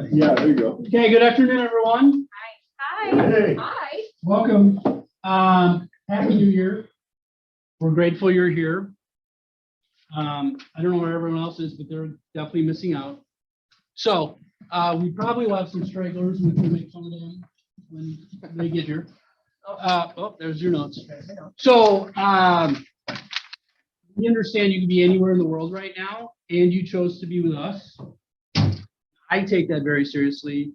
Yeah, there you go. Okay, good afternoon, everyone. Hi. Hey. Hi. Welcome. Happy New Year. We're grateful you're here. I don't know where everyone else is, but they're definitely missing out. So we probably will have some stragglers. We can make fun of them when they get here. Oh, there's your notes. So we understand you can be anywhere in the world right now, and you chose to be with us. I take that very seriously.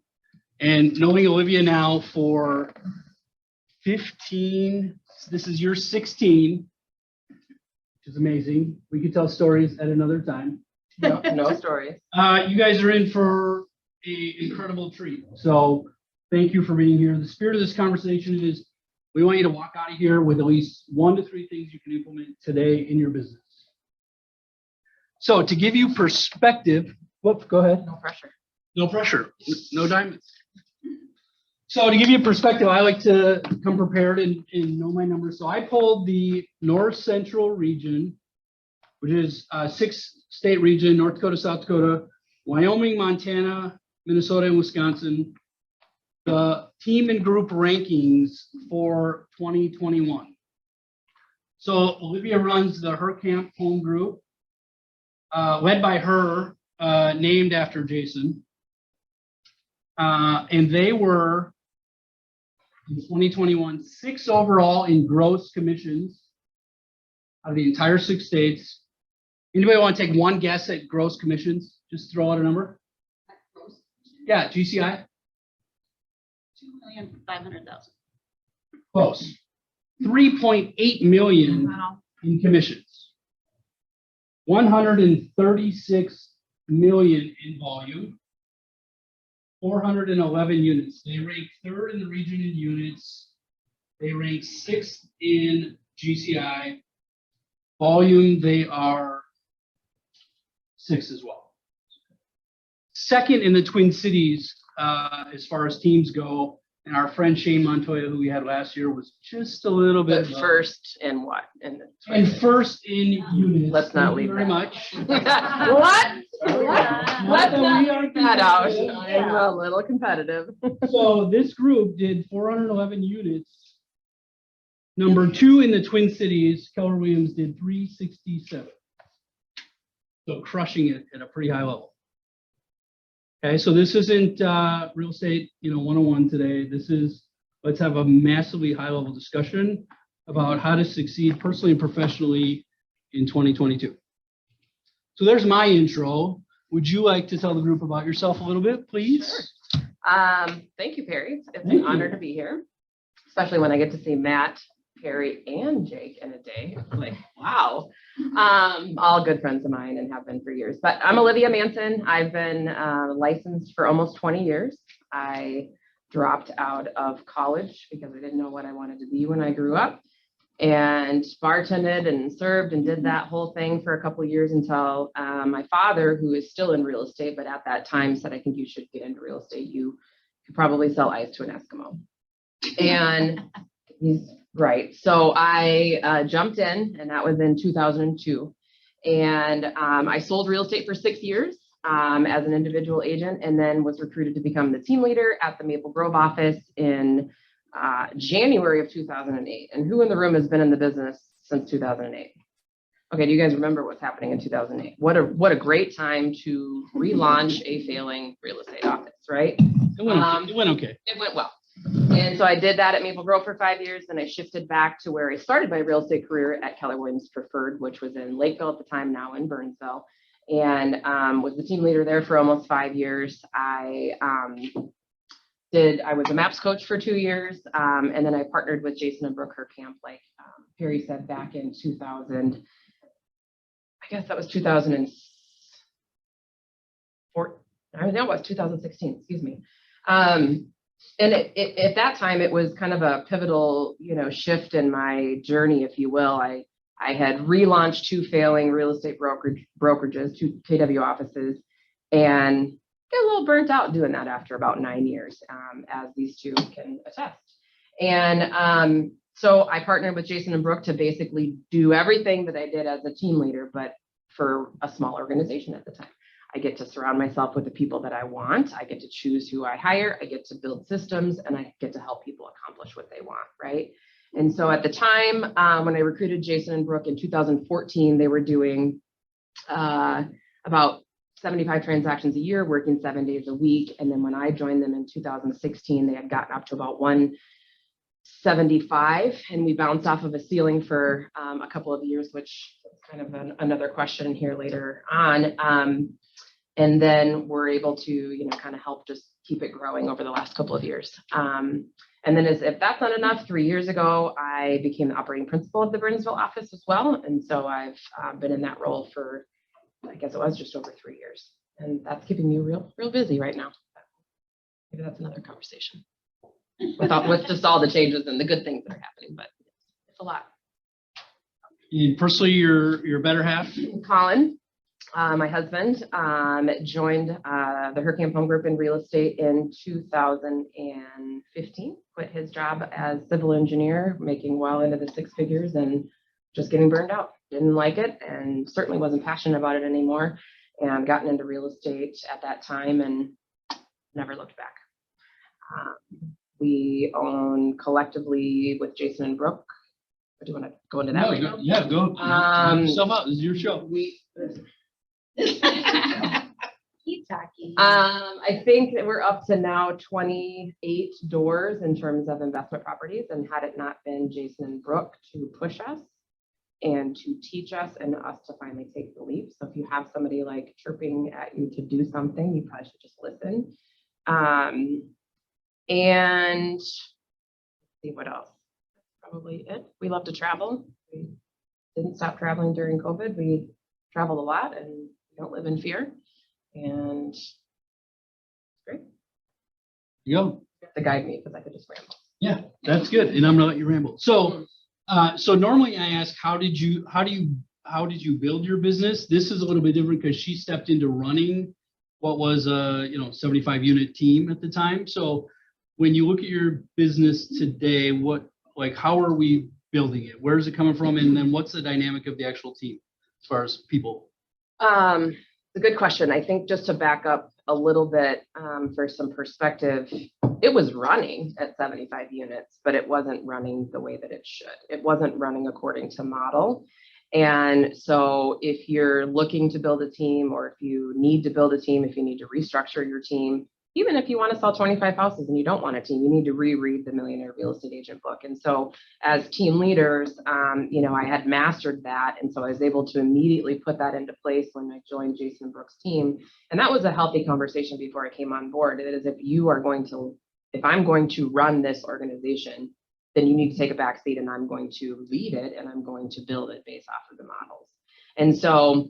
And knowing Olivia now for 15, this is your 16, which is amazing. We could tell stories at another time. No stories. You guys are in for an incredible treat. So thank you for being here. The spirit of this conversation is we want you to walk out of here with at least 1 to 3 things you can implement today in your business. So to give you perspective, whoop, go ahead. No pressure. No pressure, no diamonds. So to give you perspective, I like to come prepared and know my numbers. So I pulled the North Central region, which is a 6-state region: North Dakota, South Dakota, Wyoming, Montana, Minnesota, and Wisconsin. The team and group rankings for 2021. So Olivia runs the Her Camp home group, led by her, named after Jason. And they were, in 2021, 6 overall in gross commissions out of the entire 6 states. Anybody want to take one guess at gross commissions? Just throw out a number. Yeah, GCI. 2,500,000. Close. 3.8 million Wow. in commissions. 136 million in volume. 411 units. They rank 3rd in the region in units. They rank 6th in GCI. Volume, they are 6 as well. 2nd in the Twin Cities as far as teams go. And our friend Shane Montoya, who we had last year, was just a little bit But first in what? And 1st in units. Let's not Thank you leave very that. much. What? Let's not leave that out. competitive. I'm a little competitive. So this group did 411 units. Number 2 in the Twin Cities, Keller Williams, did 367. So crushing it at a pretty high level. Okay, so this isn't real estate, 101 today. This is, let's have a massively high level discussion about how to succeed personally and professionally in 2022. So there's my intro. Would you like to tell the group about yourself a little bit, please? Sure. Thank you, Perry. It's Thank an honor you. to be here, especially when I get to see Matt, Perry, and Jake in a day. It's like, wow. All good friends of mine and have been for years. But I'm Olivia Manson. I've been licensed for almost 20 years. I dropped out of college because I didn't know what I wanted to be when I grew up, and bartended and served and did that whole thing for a couple of years until my father, who is still in real estate, but at that time said, I think you should get into real estate. You could probably sell ice to an Eskimo. And he's right. So I jumped in, and that was in 2002. And I sold real estate for 6 years as an individual agent, and then was recruited to become the team leader at the Maple Grove office in January of 2008. And who in the room has been in the business since 2008? Okay, do you guys remember what's happening in 2008? What a great time to relaunch a failing real estate office, right? It went okay. It went well. And so I did that at Maple Grove for 5 years. Then I shifted back to where I started my real estate career at Keller Williams Preferred, which was in Lakeville at the time, now in Burnsville, and was the team leader there for almost 5 years. I was a MAPS coach for 2 years, and then I partnered with Jason and Brooke Her Camp, like Perry said, back in 2000. I guess that was 2004. I know it was 2016. Excuse me. And at that time, it was kind of a pivotal, shift in my journey, if you will. I had relaunched 2 failing real estate brokerages, 2 KW offices, and got a little burnt out doing that after about 9 years, as these 2 can attest. And so I partnered with Jason and Brooke to basically do everything that I did as a team leader, but for a small organization at the time. I get to surround myself with the people that I want. I get to choose who I hire. I get to build systems, and I get to help people accomplish what they want, right? And so at the time when I recruited Jason and Brooke in 2014, they were doing about 75 transactions a year, working 7 days a week. And then when I joined them in 2016, they had gotten up to about 175, and we bounced off of a ceiling for a couple of years, which is kind of another question here later on. And then we're able to, kind of help just keep it growing over the last couple of years. And then as if that's not enough, 3 years ago, I became the operating principal of the Burnsville office as well. And so I've been in that role for, I guess it was just over 3 years. And that's keeping me real busy right now. Maybe that's another conversation with just all the changes and the good things that are happening, but it's a lot. And personally, your better half? Colin, my husband, joined the Hurricane Home Group in real estate in 2015, quit his job as civil engineer, making well into the six figures and just getting burned out. Didn't like it and certainly wasn't passionate about it anymore, and gotten into real estate at that time and never looked back. We own collectively with Jason and Brooke. Do you want to go into that? No, right now? yeah, go. Yourself out. This is your show. Keep talking. I think that we're up to now 28 doors in terms of investment properties, and had it not been Jason and Brooke to push us and to teach us and us to finally take the leap. So if you have somebody like chirping at you to do something, you probably should just listen. And let's see what else. That's probably it. We love to travel. We didn't stop traveling during COVID. We traveled a lot and we don't live in fear. And it's great. You go. You have to guide me because I could just ramble. Yeah, that's good. And I'm gonna let you ramble. So, so normally I ask, how did you build your business? This is a little bit different because she stepped into running what was a 75 unit team at the time. So when you look at your business today, how are we building it? Where is it coming from? And then what's the dynamic of the actual team as far as people? It's a good question. I think just to back up a little bit for some perspective, it was running at 75 units, but it wasn't running the way that it should. It wasn't running according to model. And so if you're looking to build a team, or if you need to build a team, if you need to restructure your team, even if you want to sell 25 houses and you don't want a team, you need to reread the Millionaire Real Estate Agent book. And so as team leaders, I had mastered that. And so I was able to immediately put that into place when I joined Jason and Brooke's team. And that was a healthy conversation before I came on board. It is, if I'm going to run this organization, then you need to take a back seat and I'm going to lead it and I'm going to build it based off of the models. And so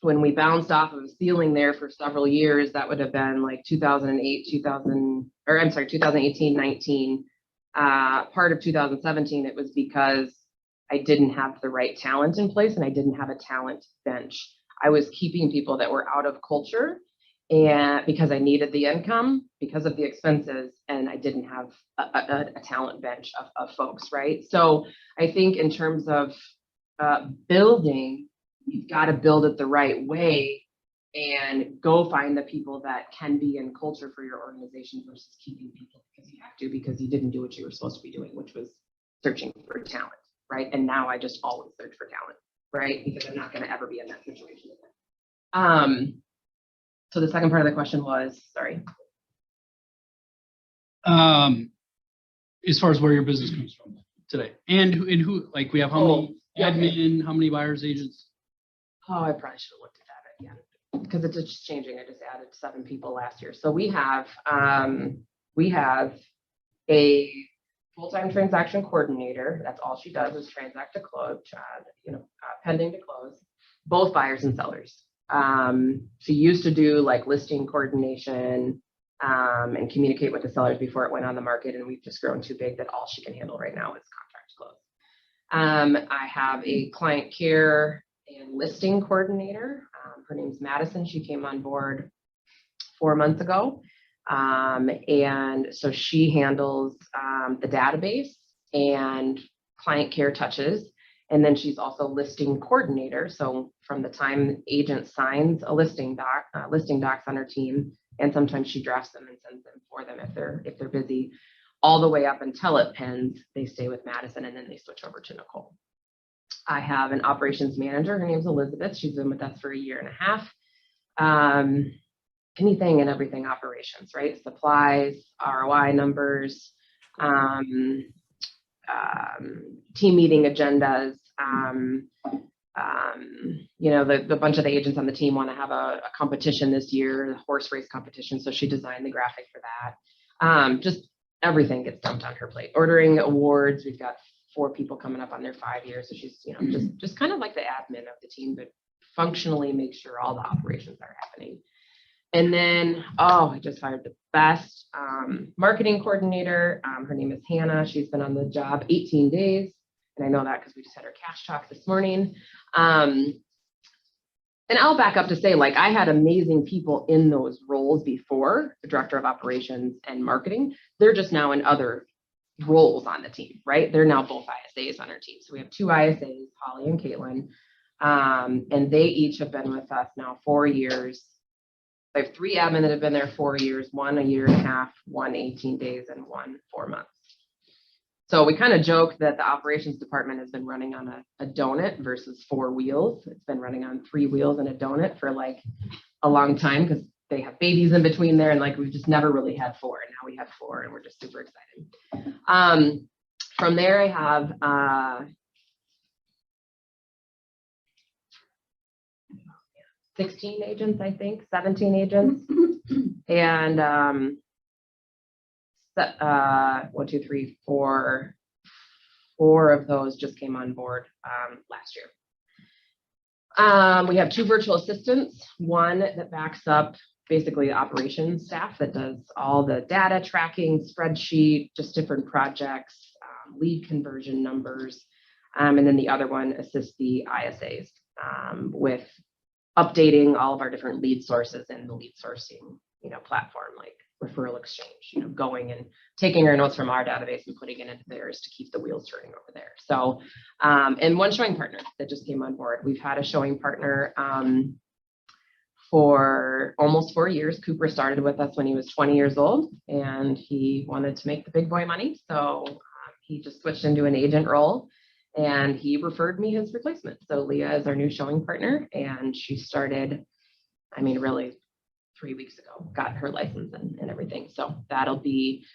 when we bounced off of a ceiling there for several years, that would have been like 2018, 19, part of 2017, it was because I didn't have the right talent in place and I didn't have a talent bench. I was keeping people that were out of culture, and because I needed the income because of the expenses, and I didn't have a talent bench of folks, right? So I think in terms of building, you've got to build it the right way and go find the people that can be in culture for your organization versus keeping people because you have to, because you didn't do what you were supposed to be doing, which was searching for talent, right? And now I just always search for talent, right? Because I'm not going to ever be in that situation again. So the second part of the question was, sorry. As far as where your business comes from today, and who, like we have how many admin, how many buyers agents? Oh, I probably should have looked at that again because it's just changing. I just added 7 people last year. So we have a full-time transaction coordinator. That's all she does is transact to close, pending to close, both buyers and sellers. She used to do like listing coordination and communicate with the sellers before it went on the market. And we've just grown too big that all she can handle right now is contract close. I have a client care and listing coordinator. Her name's Madison. She came on board 4 months ago. And so she handles the database and client care touches. And then she's also listing coordinator. So from the time the agent signs a listing docs on her team, and sometimes she drafts them and sends them for them if they're busy, all the way up until it pens, they stay with Madison and then they switch over to Nicole. I have an operations manager. Her name's Elizabeth. She's been with us for 1.5 years. Anything and everything operations, right? Supplies, ROI numbers, team meeting agendas. The bunch of the agents on the team want to have a competition this year, the horse race competition. So she designed the graphic for that. Just everything gets dumped on her plate. Ordering awards. We've got 4 people coming up on their 5 years. So she's, just kind of like the admin of the team, but functionally make sure all the operations are happening. And then, I just hired the best marketing coordinator. Her name is Hannah. She's been on the job 18 days. And I know that because we just had our cash talk this morning. And I'll back up to say, I had amazing people in those roles before, the director of operations and marketing. They're just now in other roles on the team, right? They're now both ISAs on our team. So we have 2 ISAs, Holly and Caitlin. And they each have been with us now 4 years. I have 3 admin that have been there 4 years, 1 1.5 years, 1 18 days, and 1 4 months. So we kind of joke that the operations department has been running on a donut versus 4 wheels. It's been running on 3 wheels and a donut for a long time because they have babies in between there, and we've just never really had 4, and now we have 4, and we're just super excited. From there, I have 16 agents, I think, 17 agents. And 1, 2, 3, 4 of those just came on board last year. We have 2 virtual assistants, one that backs up basically the operations staff that does all the data tracking, spreadsheet, just different projects, lead conversion numbers. And then the other one assists the ISAs with updating all of our different lead sources in the lead sourcing, platform, like referral exchange, going and taking our notes from our database and putting it into theirs to keep the wheels turning over there. So, and 1 showing partner that just came on board. We've had a showing partner for almost 4 years. Cooper started with us when he was 20 years old, and he wanted to make the big boy money. So he just switched into an agent role. And he referred me his replacement. So Leah is our new showing partner, and she started, really 3 weeks ago, got her license and everything. So that'll be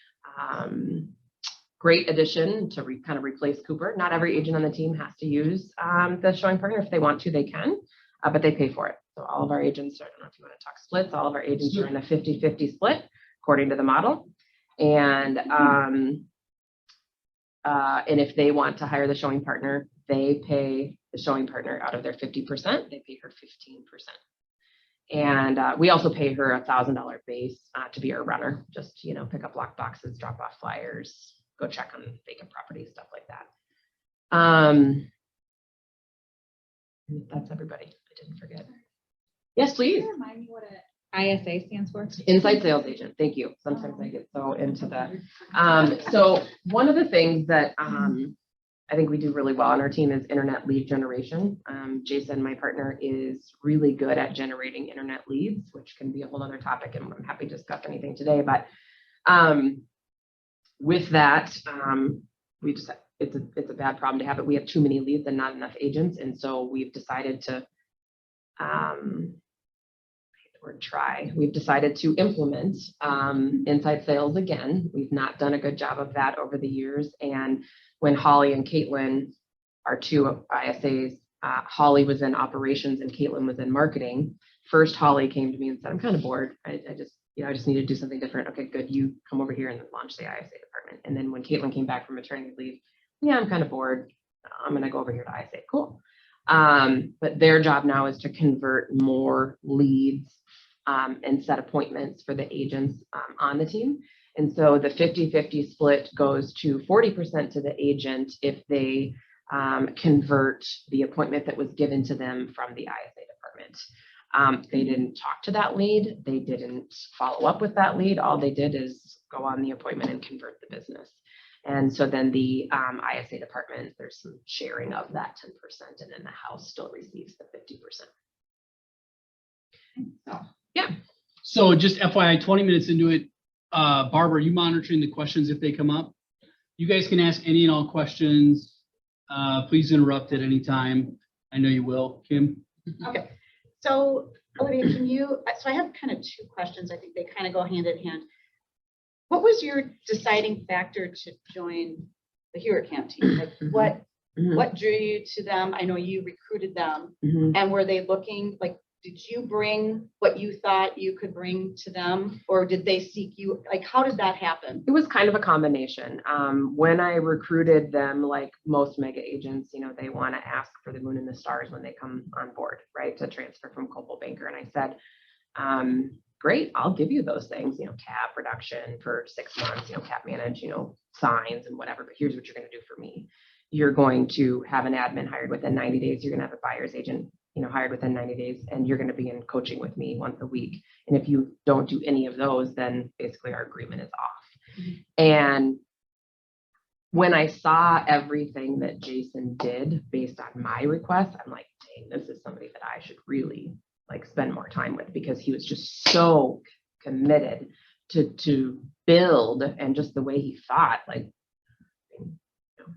great addition to kind of replace Cooper. Not every agent on the team has to use the showing partner. If they want to, they can, but they pay for it. So all of our agents, I don't know if you want to talk splits, all of our agents are in a 50-50 split according to the model. And if they want to hire the showing partner, they pay the showing partner out of their 50%. They pay her 15%. And we also pay her $1,000 base to be our runner. Just, pick up lock boxes, drop off flyers, go check on vacant properties, stuff like that. That's everybody. I didn't forget. Yes, please. Can you remind me what ISA stands for? Inside sales agent. Thank you. Sometimes I get so into that. So one of the things that I think we do really well on our team is internet lead generation. Jason, my partner, is really good at generating internet leads, which can be a whole other topic, and I'm happy to discuss anything today. But with that, we just it's a bad problem to have. But we have too many leads and not enough agents, and so we've decided to We've decided to implement inside sales again. We've not done a good job of that over the years. And when Holly and Caitlin, our 2 ISAs, Holly was in operations and Caitlin was in marketing. First, Holly came to me and said, "I'm kind of bored. I just need to do something different." Okay, good. You come over here and launch the ISA department. And then when Caitlin came back from maternity leave, "Yeah, I'm kind of bored. I'm going to go over here to ISA." Cool. But their job now is to convert more leads and set appointments for the agents on the team. And so the 50-50 split goes to 40% to the agent if they convert the appointment that was given to them from the ISA department. They didn't talk to that lead. They didn't follow up with that lead. All they did is go on the appointment and convert the business. And so then the ISA department, there's some sharing of that 10%, and then the house still receives the 50%. So, yeah. So just FYI, 20 minutes into it, Barbara, are you monitoring the questions if they come up? You guys can ask any and all questions. Please interrupt at any time. I know you will. Kim? Okay, so Olivia, so I have kind of two questions. I think they kind of go hand in hand. What was your deciding factor to join the Hero Camp team? Like what drew you to them? I know you recruited them, and were they looking, like, did you bring what you thought you could bring to them, or did they seek you? Like, how did that happen? It was kind of a combination. When I recruited them, like most mega agents, they want to ask for the moon and the stars when they come on board, right, to transfer from Coldwell Banker. And I said, great, I'll give you those things, cap production for 6 months, cap manage, signs and whatever. But here's what you're going to do for me. You're going to have an admin hired within 90 days. You're going to have a buyer's agent hired within 90 days, and you're going to be in coaching with me once a week. And if you don't do any of those, then basically our agreement is off. And when I saw everything that Jason did based on my request, I'm like, dang, this is somebody that I should really spend more time with, because he was just so committed to build, and just the way he thought,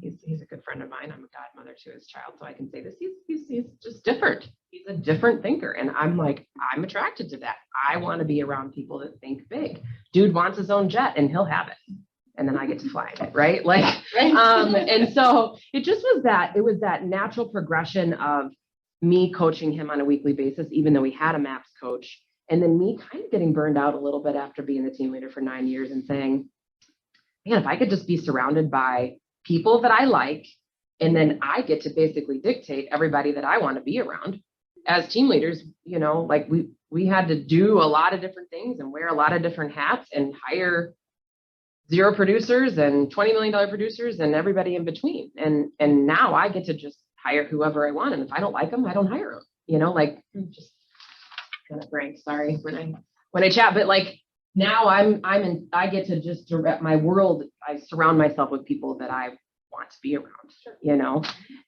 he's a good friend of mine. I'm a godmother to his child, so I can say this. He's just different. He's a different thinker, and I'm attracted to that. I want to be around people that think big. Dude wants his own jet, and he'll have it, and then I get to fly it, right? And so it just was that. It was that natural progression of me coaching him on a weekly basis, even though we had a MAPS coach, and then me kind of getting burned out a little bit after being the team leader for 9 years, and saying, man, if I could just be surrounded by people that I like, and then I get to basically dictate everybody that I want to be around. As team leaders, we had to do a lot of different things and wear a lot of different hats and hire 0 producers and $20 million producers and everybody in between. And now I get to just hire whoever I want. And if I don't like them, I don't hire them, just kind of frank, sorry when I chat, but now I get to just direct my world. I surround myself with people that I want to be around,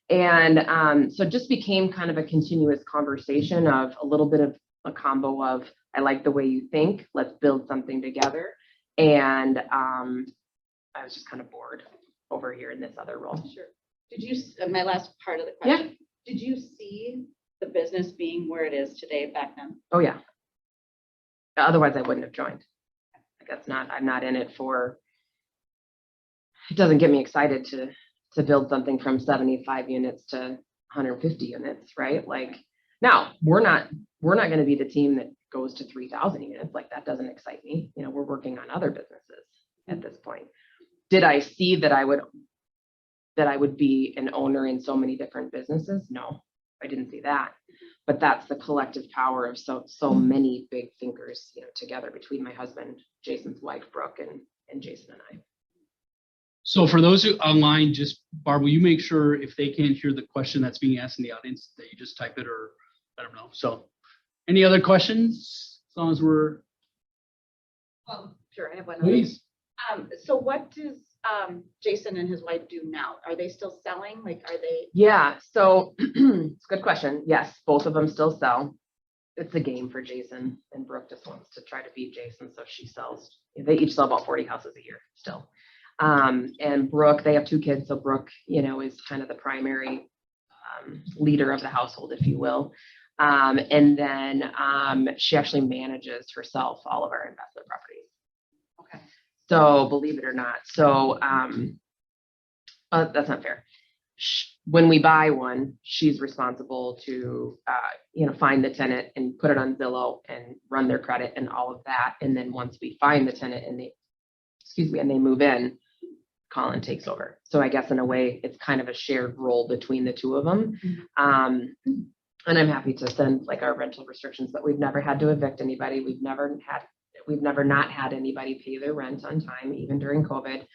and so it just became kind of a continuous conversation of a little bit of a combo of, I like the way you think, let's build something together. And I was just kind of bored over here in this other role. Sure. Did you, my last part of the question, did you see the business being where it is today back then? Oh yeah. Otherwise I wouldn't have joined. I'm not in it for, it doesn't get me excited to build something from 75 units to 150 units, right? Now we're not going to be the team that goes to 3,000 units. That doesn't excite me. We're working on other businesses at this point. Did I see that I would be an owner in so many different businesses? No, I didn't see that. But that's the collective power of so many big thinkers, together, between my husband, Jason's wife, Brooke, and Jason and I. So for those who online, just Barb, will you make sure if they can't hear the question that's being asked in the audience that you just type it or let them know. So any other questions? As long as we're. Sure, I have one. Please. So what does Jason and his wife do now? Are they still selling? Are they? Yeah, so it's a good question. Yes, both of them still sell. It's a game for Jason, and Brooke just wants to try to beat Jason, so she sells. They each sell about 40 houses a year still. And Brooke, they have 2 kids, so Brooke, is kind of the primary leader of the household, if you will. And then she actually manages herself all of our investment properties. Okay. So believe it or not, that's not fair. When we buy one, she's responsible to, find the tenant and put it on Zillow and run their credit and all of that. And then once we find the tenant and they move in, Colin takes over. So I guess in a way, it's kind of a shared role between the 2 of them. And I'm happy to send our rental restrictions, but we've never had to evict anybody. We've never not had anybody pay their rent on time, even during COVID.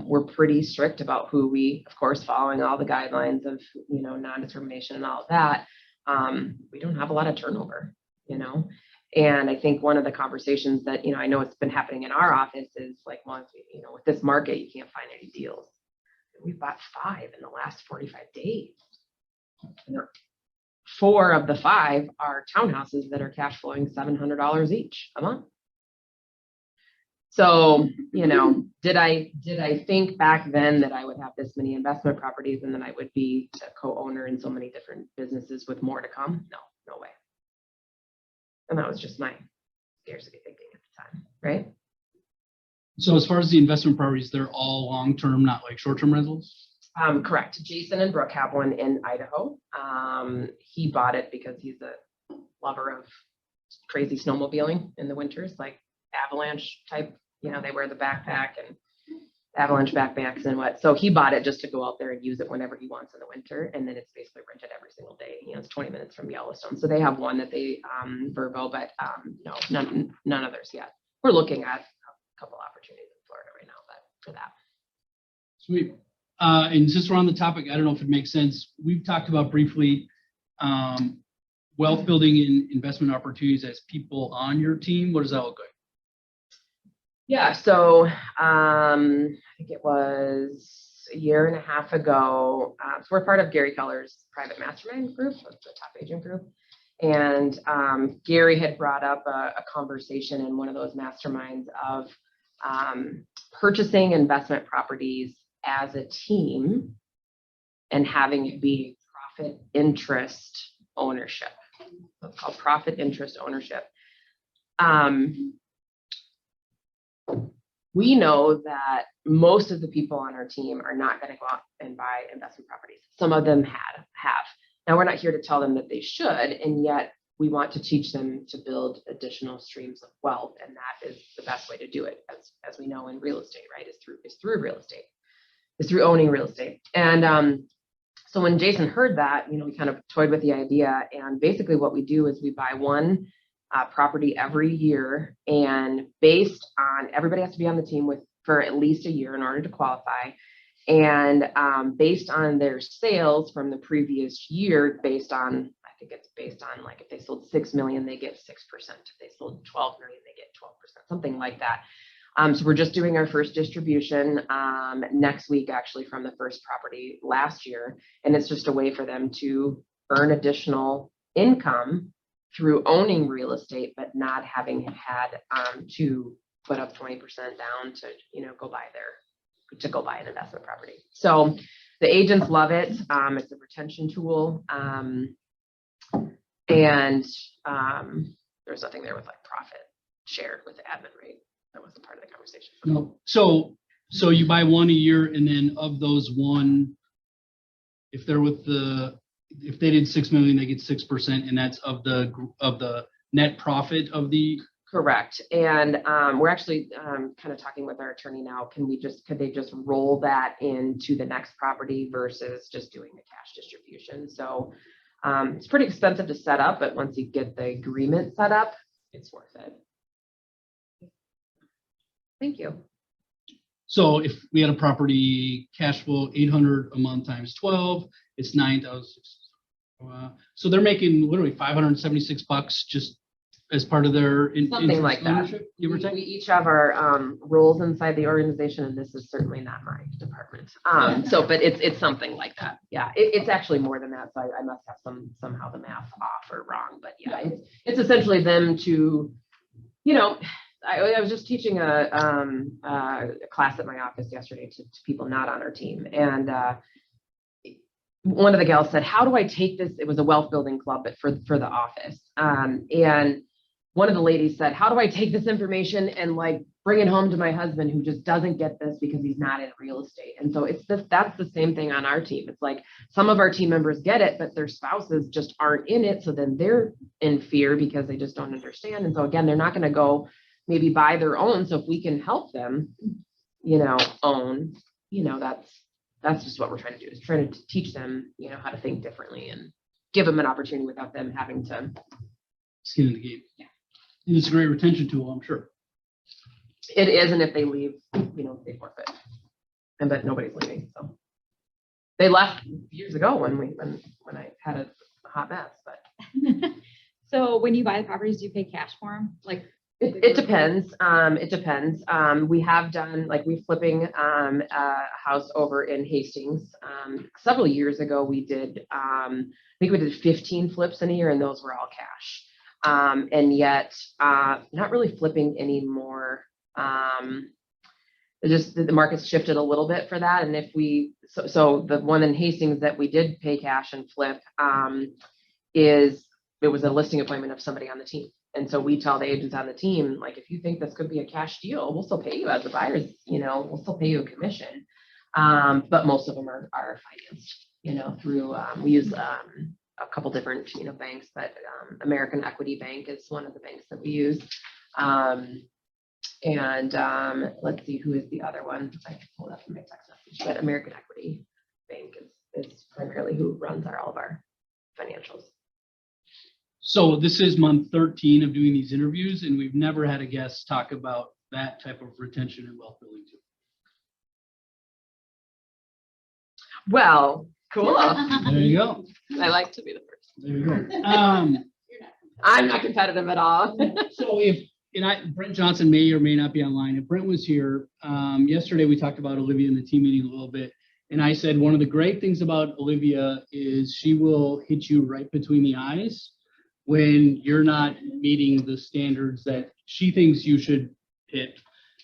We're pretty strict about who we, of course, following all the guidelines of, non-discrimination and all of that. We don't have a lot of turnover, And I think one of the conversations that, I know it's been happening in our office is like, well, with this market, you can't find any deals. We bought 5 in the last 45 days. And 4 of the 5 are townhouses that are cash flowing $700 each a month. So, did I think back then that I would have this many investment properties and then I would be a co-owner in so many different businesses with more to come? No way. And that was just my scarcity thinking at the time, right? So as far as the investment properties, they're all long-term, not like short-term rentals? Correct. Jason and Brooke have one in Idaho. He bought it because he's a lover of crazy snowmobiling in the winters, like avalanche type. They wear the backpack and avalanche backpacks and what. So he bought it just to go out there and use it whenever he wants in the winter. And then it's basically rented every single day. It's 20 minutes from Yellowstone. So they have one that they Virgo, but no, none others yet. We're looking at a couple opportunities in Florida right now, but for that. Sweet. And since we're on the topic, I don't know if it makes sense. We've talked about briefly wealth building and investment opportunities as people on your team. What does that look like? Yeah, so I think it was a year and a half ago. So we're part of Gary Keller's private mastermind group, the top agent group. And Gary had brought up a conversation in one of those masterminds of purchasing investment properties as a team and having it be profit interest ownership. So it's called profit interest ownership. We know that most of the people on our team are not going to go out and buy investment properties. Some of them have. Now, we're not here to tell them that they should, and yet we want to teach them to build additional streams of wealth, and that is the best way to do it, as we know in real estate, right? Is through real estate. Is through owning real estate. And so when Jason heard that, we kind of toyed with the idea, and basically what we do is we buy one property every year, and based on, everybody has to be on the team for at least a year in order to qualify, and based on their sales from the previous year, I think it's based on, like, if they sold 6 million, they get 6%. If they sold 12 million, they get 12%, something like that. So we're just doing our first distribution next week, actually, from the first property last year, and it's just a way for them to earn additional income through owning real estate, but not having had to put up 20% down to go buy an investment property. So the agents love it. It's a retention tool, and there's nothing there with like profit shared with the admin rate. That wasn't part of the conversation. No. So you buy one a year, and then of those one, if they did 6 million, they get 6%, and that's of the net profit of the. Correct. And we're actually kind of talking with our attorney now. Could they just roll that into the next property versus just doing a cash distribution? So it's pretty expensive to set up, but once you get the agreement set up, it's worth it. Thank you. So if we had a property cash flow 800 a month times 12, it's 9,000. So they're making literally $576 just as part of their something like that. We each have our roles inside the organization, and this is certainly not my department. But it's something like that. Yeah, it's actually more than that. So I must have somehow the math off or wrong. But yeah, it's essentially them to, I was just teaching a class at my office yesterday to people not on our team, and one of the gals said, "How do I take this?" It was a wealth building club, but for the office. And one of the ladies said, "How do I take this information and like bring it home to my husband who just doesn't get this because he's not in real estate?" And so that's the same thing on our team. It's like some of our team members get it, but their spouses just aren't in it. So then they're in fear because they just don't understand. And so again, they're not going to go maybe buy their own. So if we can help them, own, that's just what we're trying to do, is trying to teach them, how to think differently and give them an opportunity without them having to skin in the game. Yeah. And it's a great retention tool, I'm sure. It is, and if they leave, they forfeit. But nobody's leaving, so they left years ago when I had a hot mess. But So when you buy the properties, do you pay cash for them? Like, It depends. It depends. We have done, like, we're flipping a house over in Hastings. Several years ago, we did, I think we did 15 flips in a year, and those were all cash. And yet, not really flipping anymore. Just the market's shifted a little bit for that. And if we, so the one in Hastings that we did pay cash and flip, it was a listing appointment of somebody on the team. And so we tell the agents on the team, like, if you think this could be a cash deal, we'll still pay you as the buyers, we'll still pay you a commission. But most of them are financed, through, we use a couple different, banks, but American Equity Bank is one of the banks that we use. Let's see, who is the other one? I can pull it up from my text message, but American Equity Bank is primarily who runs all of our financials. So this is month 13 of doing these interviews, and we've never had a guest talk about that type of retention and wealth building too. Well, cool. There you go. I like to be the first. There you go. I'm not competitive at all. So Brent Johnson may or may not be online. If Brent was here, yesterday we talked about Olivia in the team meeting a little bit. And I said, one of the great things about Olivia is she will hit you right between the eyes when you're not meeting the standards that she thinks you should hit,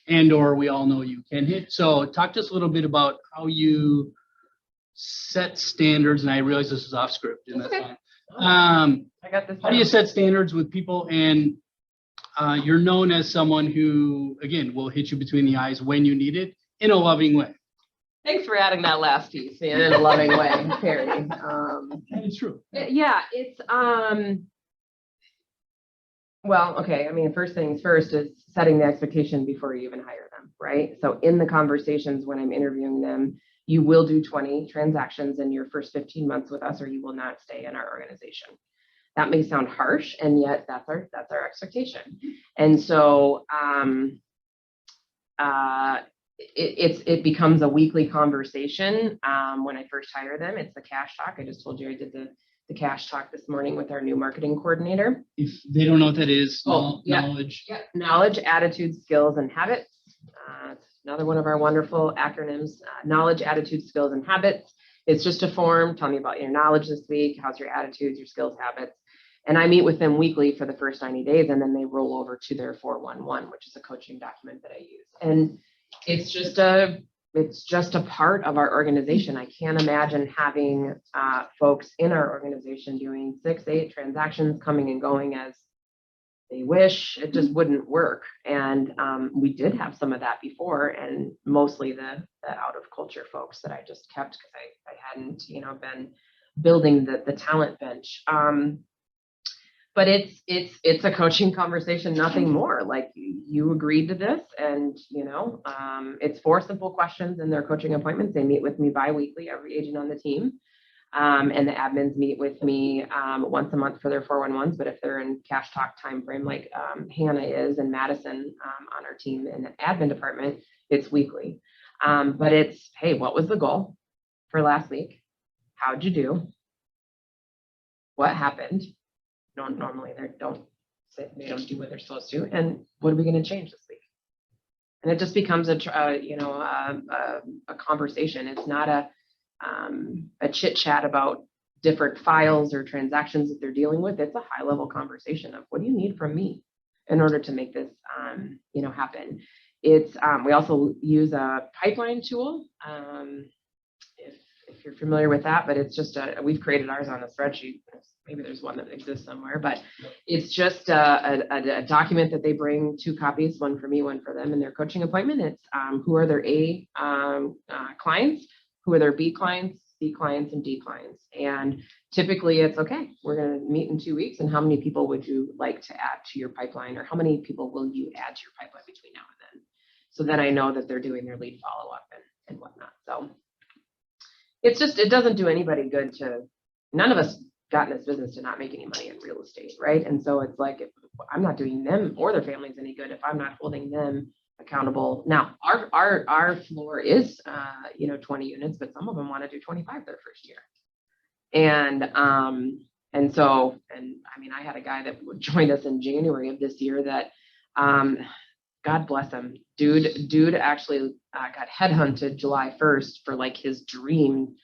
and or we all know you can hit. So talk to us a little bit about how you set standards. And I realize this is off script, and that's okay. fine. I got this. How do you set standards with people? And you're known as someone who, again, will hit you between the eyes when you need it in a loving way. Thanks for adding that last piece in a loving way, Perry. And it's true. Yeah, it's well, okay. I mean, first things first is setting the expectation before you even hire them, right? So in the conversations when I'm interviewing them, you will do 20 transactions in your first 15 months with us, or you will not stay in our organization. That may sound harsh, and yet that's our expectation. And so it becomes a weekly conversation. When I first hire them, it's the cash talk. I just told you I did the cash talk this morning with our new marketing coordinator. If they don't know what that is, Yeah. knowledge. Yeah. Knowledge, attitude, skills, and habits. It's another one of our wonderful acronyms. Knowledge, attitude, skills, and habits. It's just a form. Tell me about your knowledge this week. How's your attitudes, your skills, habits? And I meet with them weekly for the first 90 days, and then they roll over to their 411, which is a coaching document that I use. And it's just a part of our organization. I can't imagine having folks in our organization doing 6-8 transactions, coming and going as they wish. It just wouldn't work. And we did have some of that before, and mostly the out of culture folks that I just kept because I hadn't, been building the talent bench. But it's a coaching conversation, nothing more. Like, you agreed to this, and it's 4 simple questions in their coaching appointments. They meet with me bi-weekly, every agent on the team, and the admins meet with me once a month for their 411s. But if they're in cash talk timeframe, like Hannah is and Madison on our team in the admin department, it's weekly. But it's, hey, what was the goal for last week? How'd you do? What happened? Normally they don't do what they're supposed to, and what are we going to change this week? And it just becomes a conversation. It's not a chit chat about different files or transactions that they're dealing with. It's a high level conversation of, what do you need from me in order to make this happen? It's we also use a pipeline tool. If you're familiar with that, but it's just we've created ours on a spreadsheet. Maybe there's one that exists somewhere, but it's just a document that they bring, 2 copies, one for me, one for them in their coaching appointment. It's who are their A clients, who are their B clients, C clients, and D clients. And typically it's, okay, we're going to meet in 2 weeks, and how many people would you like to add to your pipeline, or how many people will you add to your pipeline between now and then? So then I know that they're doing their lead follow-up and whatnot. So it's just, it doesn't do anybody good none of us got in this business to not make any money in real estate, right? And so it's like, if I'm not doing them or their families any good if I'm not holding them accountable. Now, our floor is 20 units, but some of them want to do 25 their first year. And And so, and I mean, I had a guy that joined us in January of this year that, God bless him, dude actually got headhunted July 1st for like his dream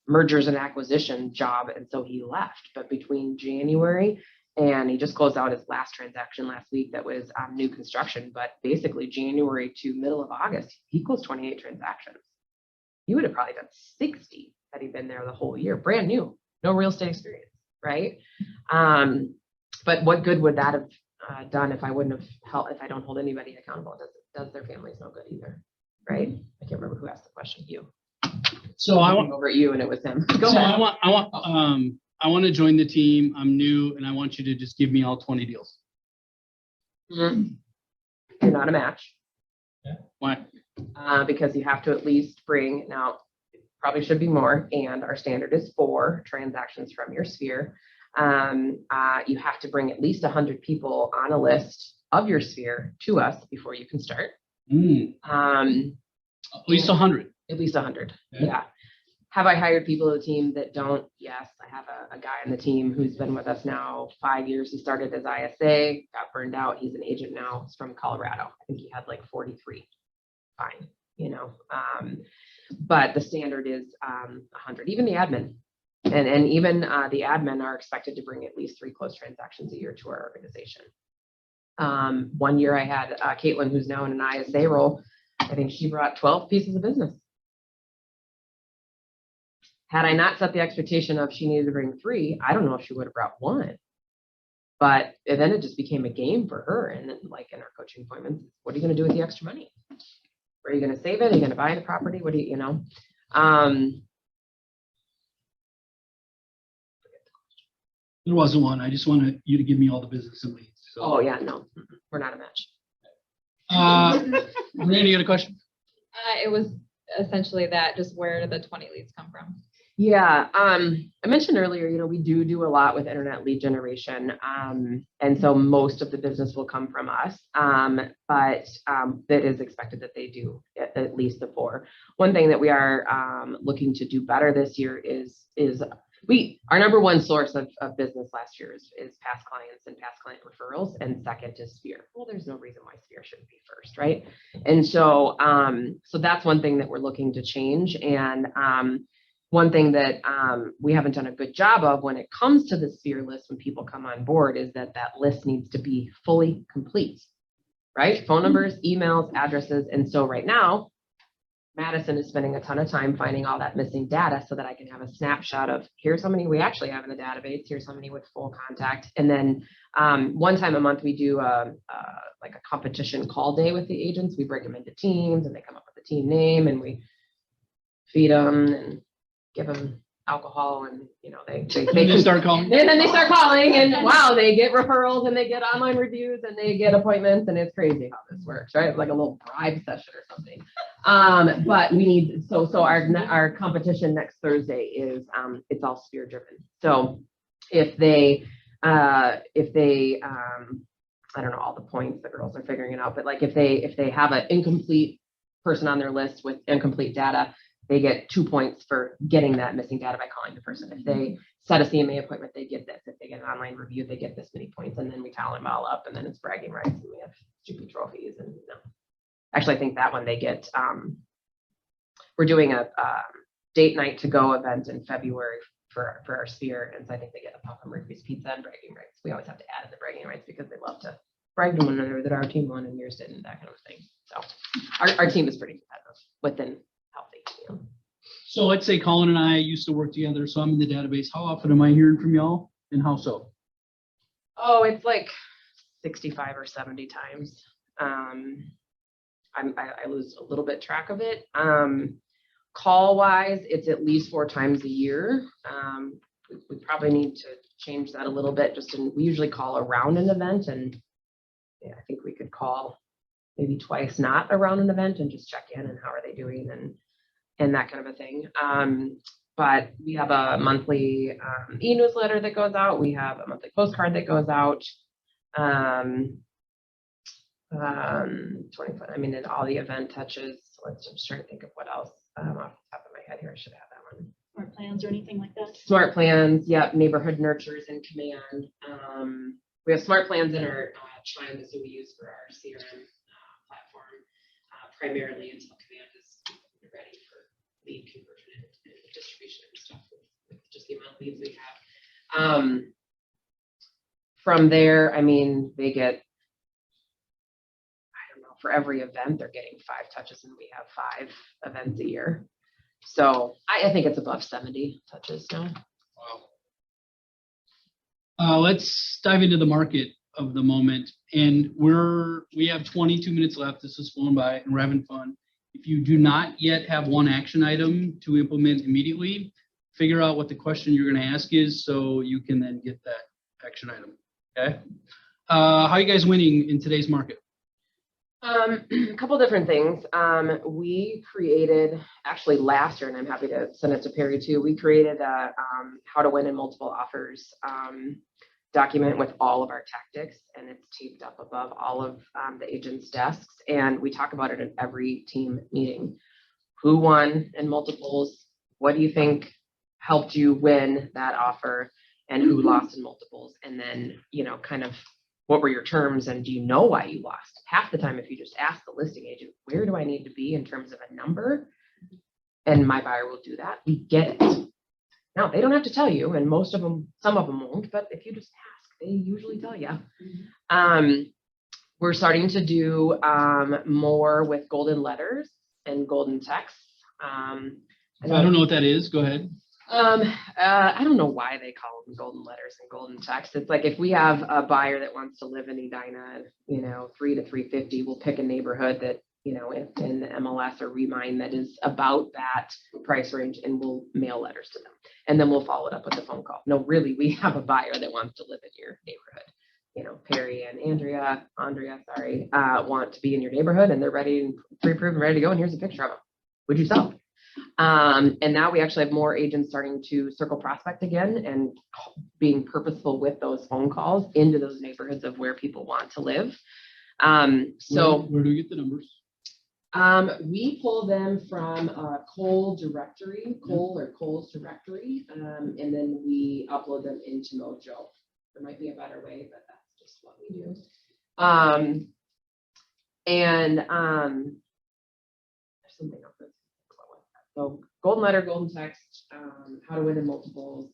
mergers and acquisition job. And so he left, but between January and he just closed out his last transaction last week that was new construction, but basically January to middle of August, he closed 28 transactions. He would have probably done 60 had he been there the whole year, brand new, no real estate experience, right? But what good would that have done if I wouldn't have helped, if I don't hold anybody accountable? Does their families no good either, right? I can't remember who asked the question. You. So I want over at you, and it was him. Go So ahead. I want to join the team. I'm new, and I want you to just give me all 20 deals. Mhm. You're not a match. Why? Because you have to at least bring, now, probably should be more, and our standard is 4 transactions from your sphere. You have to bring at least 100 people on a list of your sphere to us before you can start. At least 100. At least 100. Okay. Yeah. Have I hired people to the team that don't? Yes. I have a guy on the team who's been with us now 5 years. He started as ISA, got burned out. He's an agent now. He's from Colorado. I think he had like 43. Fine, you know. But the standard is 100. Even the admin. And even the admin are expected to bring at least 3 closed transactions a year to our organization. 1 year I had Caitlin, who's now in an ISA role. I think she brought 12 pieces of business. Had I not set the expectation of she needed to bring 3, I don't know if she would have brought 1. But then it just became a game for her. And then, like in our coaching appointments, what are you going to do with the extra money? Are you going to save it? Are you going to buy the property? What do you, you know? There wasn't one. I just wanted you to give me all the business and leads. So. Oh yeah, no, we're not a match. Randy, you got a question? It was essentially that, just where did the 20 leads come from? Yeah, I mentioned earlier, you know, we do a lot with internet lead generation. And so most of the business will come from us, but it is expected that they do at least the 4. One thing that we are looking to do better this year is our number one source of business last year is past clients and past client referrals, and second is Sphere. Well, there's no reason why Sphere shouldn't be first, right? And so so that's one thing that we're looking to change. And one thing that we haven't done a good job of when it comes to the Sphere list when people come on board is that list needs to be fully complete, right? Phone numbers, emails, addresses. And so right now, Madison is spending a ton of time finding all that missing data so that I can have a snapshot of here's how many we actually have in the database, here's how many with full contact. And then one time a month, we do like a competition call day with the agents. We break them into teams and they come up with a team name and we feed them and give them alcohol, and you know they start calling. And then they start calling, and wow, they get referrals and they get online reviews and they get appointments, and it's crazy how this works, right? It's like a little bribe session or something. But we need so our competition next Thursday is it's all Sphere driven. So if they I don't know all the points, the girls are figuring it out, but like if they have an incomplete person on their list with incomplete data, they get 2 points for getting that missing data by calling the person. If they set a CMA appointment, they get this. If they get an online review, they get this many points, and then we tally them all up, and then it's bragging rights, and we have stupid trophies. And actually, I think that one they get. We're doing a date night to go event in February for our Sphere, and so I think they get a Papa Murphy's pizza and bragging rights. We always have to add in the bragging rights because they love to brag to one another that our team won and yours didn't, that kind of thing. So our team is pretty competitive within healthy. You know? So let's say Colin and I used to work together, so I'm in the database. How often am I hearing from y'all, and how so? Oh, it's like 65 or 70 times. I lose a little bit track of it. Call wise, it's at least 4 times a year. We probably need to change that a little bit. We usually call around an event, and yeah, I think we could call maybe twice, not around an event, and just check in and how are they doing and that kind of a thing. But we have a monthly e-newsletter that goes out. We have a monthly postcard that goes out. 25. I mean, and all the event touches. So let's just try to think of what else off the top of my head here. I should have that one. smart plans or anything like that? Smart plans, yep, neighborhood nurtures in Command. We have smart plans in our Chime that we use for our CRM platform, primarily until Command is ready for lead conversion and distribution and stuff with just the amount of leads we have. From there, I mean, they get, I don't know, for every event, they're getting 5 touches, and we have 5 events a year. So I think it's above 70 touches now. Wow. Let's dive into the market of the moment. And we have 22 minutes left. This is flown by and we're having fun. If you do not yet have one action item to implement immediately, figure out what the question you're going to ask is so you can then get that action item. Okay. How are you guys winning in today's market? A couple different things. We created, actually last year, and I'm happy to send it to Perry too, we created a how to win in multiple offers document with all of our tactics, and it's taped up above all of the agents' desks, and we talk about it at every team meeting. Who won in multiples? What do you think helped you win that offer? And who lost in multiples? And then, you know, kind of what were your terms and do you know why you lost? Half the time, if you just ask the listing agent, where do I need to be in terms of a number? And my buyer will do that. We get it. Now, they don't have to tell you, and most of them, some of them won't, but if you just ask, they usually tell you. We're starting to do more with golden letters and golden texts. I don't know what that is. Go ahead. I don't know why they call them golden letters and golden text. It's like if we have a buyer that wants to live in Edina, you know, 3 to 350, we'll pick a neighborhood that, you know, in the MLS or Remind that is about that price range, and we'll mail letters to them. And then we'll follow it up with a phone call. No, really, we have a buyer that wants to live in your neighborhood. You know, Perry and Andrea, want to be in your neighborhood, and they're ready and pre-approved and ready to go. And here's a picture of them. Would you sell? And now we actually have more agents starting to circle prospect again and being purposeful with those phone calls into those neighborhoods of where people want to live. So where do we get the numbers? we pull them from Cole's directory, Cole's directory, and then we upload them into Mojo. There might be a better way, but that's just what we do. There's something else. So golden letter, golden text, how to win in multiples.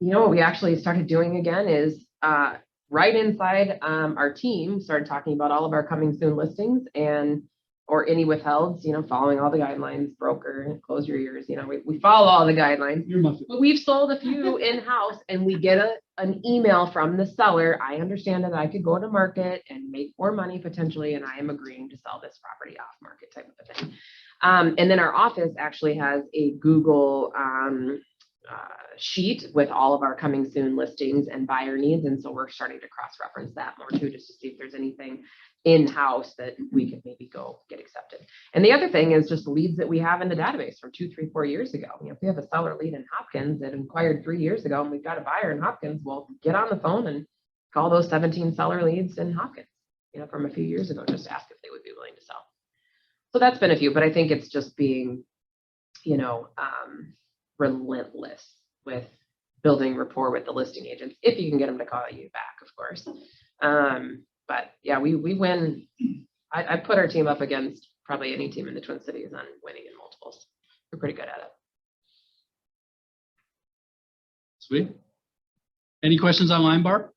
You know what we actually started doing again is right inside our team started talking about all of our coming soon listings or any withhelds, you know, following all the guidelines, broker, close your ears, you know, we follow all the guidelines. But we've sold a few in-house and we get an email from the seller. I understand that I could go to market and make more money potentially, and I am agreeing to sell this property off market type of a thing. And then our office actually has a Google sheet with all of our coming soon listings and buyer needs. And so we're starting to cross-reference that more too, just to see if there's anything in-house that we could maybe go get accepted. And the other thing is just leads that we have in the database from 2, 3, 4 years ago. You know, if we have a seller lead in Hopkins that inquired 3 years ago and we've got a buyer in Hopkins, well, get on the phone and call those 17 seller leads in Hopkins, you know, from a few years ago, just ask if they would be willing to sell. So that's been a few, but I think it's just being, you know, relentless with building rapport with the listing agents, if you can get them to call you back, of course. But yeah, we win. I put our team up against probably any team in the Twin Cities on winning in multiples. We're pretty good at it. Sweet. Any questions online, Barb?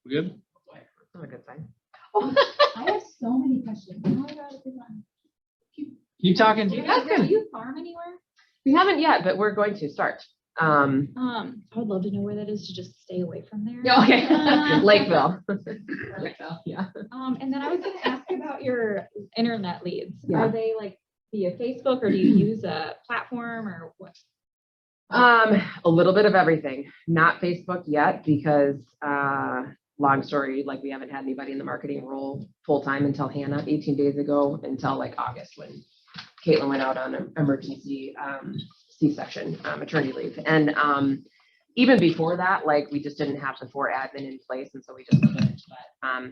We good? That's a good sign. I have so many questions. Oh my God, it's on. Keep talking. Do you farm anywhere? We haven't yet, but we're going to start. I would love to know where that is to just stay away from there. Yeah, okay. Lakeville. Lakeville, yeah. And then I was going to ask about your internet leads. Yeah. Are they like via Facebook, or do you use a platform, or what? A little bit of everything. Not Facebook yet because long story, like we haven't had anybody in the marketing role full time until Hannah 18 days ago, until like August when Caitlin went out on an emergency C-section maternity leave. And even before that, like we just didn't have the 4 admin in place. And so we just didn't. But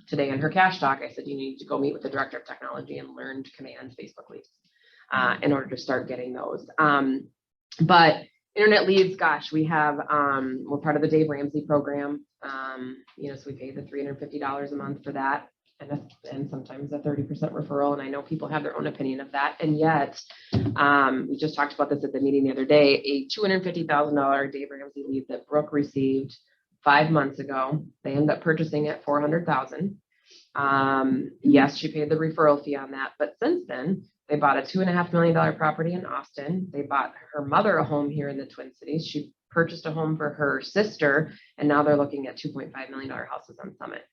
today in her cash talk, I said, you need to go meet with the director of technology and learn to command Facebook leads in order to start getting those. But internet leads, gosh, we have, we're part of the Dave Ramsey program. So we pay the $350 a month for that. And sometimes a 30% referral. And I know people have their own opinion of that. And yet, we just talked about this at the meeting the other day, a $250,000 Dave Ramsey lead that Brooke received 5 months ago. They ended up purchasing it $400,000. Yes, she paid the referral fee on that. But since then, they bought a $2.5 million property in Austin. They bought her mother a home here in the Twin Cities. She purchased a home for her sister. And now they're looking at $2.5 million houses on Summit.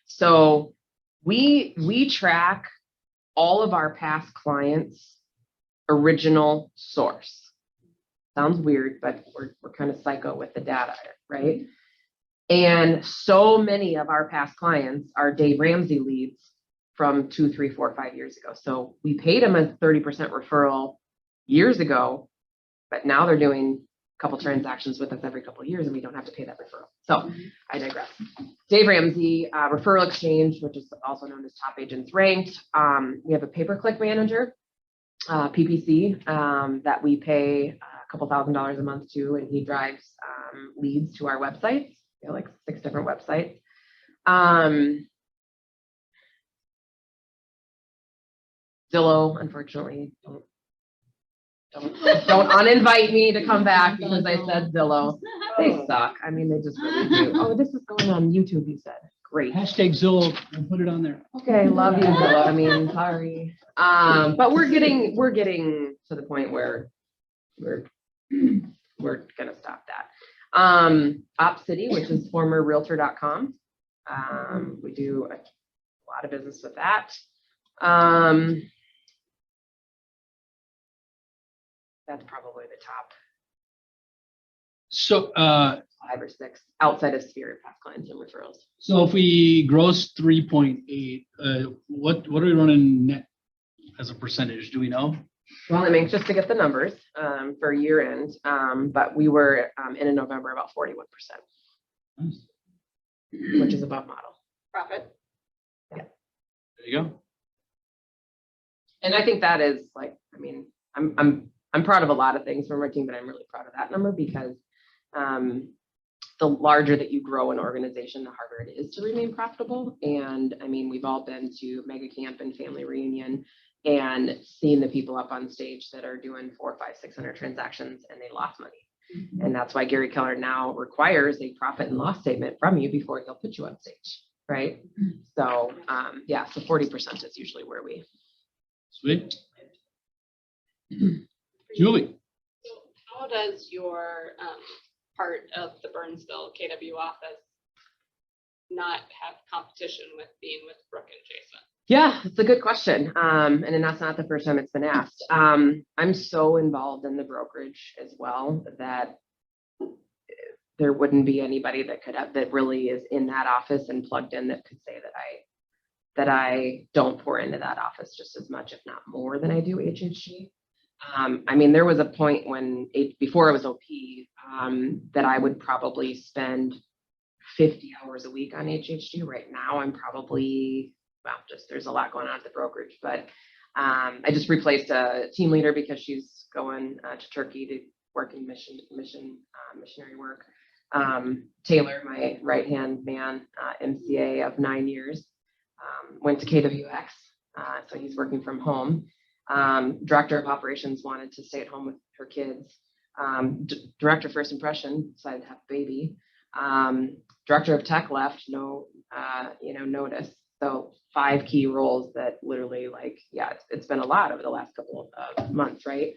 So we track all of our past clients' original source. Sounds weird, but we're kind of psycho with the data, right? And so many of our past clients are Dave Ramsey leads from 2, 3, 4, 5 years ago. So we paid them a 30% referral years ago, but now they're doing couple transactions with us every couple of years and we don't have to pay that referral. So I digress. Dave Ramsey Referral Exchange, which is also known as Top Agents Ranked. We have a pay-per-click manager, PPC, that we pay a couple $1,000s a month to, and he drives leads to our websites. We have like 6 different websites. Zillow, unfortunately, don't uninvite me to come back because I said Zillow. They suck. I mean, they just really do. Oh, this is going on YouTube, you said. Great. Hashtag Zillow, we'll put it on there. Okay, love you, Zillow. I mean, sorry. But we're getting to the point where we're gonna stop that. Op City, which is former realtor.com. We do a lot of business with that. That's probably the top So 5 or 6 outside of Spirit past clients and referrals. so if we gross 3.8, what are we running net as a percentage? Do we know? Well, I'm anxious to get the numbers for year end, but we were in November about 41%, Nice. which is above model. Profit. There you go. And I think that is like, I mean, I'm proud of a lot of things from our team, but I'm really proud of that number because the larger that you grow an organization, the harder it is to remain profitable. And I mean, we've all been to mega camp and family reunion and seen the people up on stage that are doing 400, 500, 600 transactions and they lost money. And that's why Gary Keller now requires a profit and loss statement from you before he'll put you on stage, right? So yeah, so 40% is usually where we. Sweet. Julie. So how does your part of the Burnsville KW office not have competition with being with Brooke and Jason? Yeah, it's a good question. And then that's not the first time it's been asked. I'm so involved in the brokerage as well that there wouldn't be anybody that could have, that really is in that office and plugged in that could say that I don't pour into that office just as much, if not more than I do HHG. I mean, there was a point when before I was OP, that I would probably spend 50 hours a week on HHG. Right now, I'm probably, well, just there's a lot going on at the brokerage, but I just replaced a team leader because she's going to Turkey to work in missionary work. Taylor, my right-hand man, MCA of 9 years, went to KWX, so he's working from home. Director of operations wanted to stay at home with her kids. Director of first impression decided to have a baby. Director of tech left, no, notice. So 5 key roles that literally, like, yeah, it's been a lot over the last couple of months, right?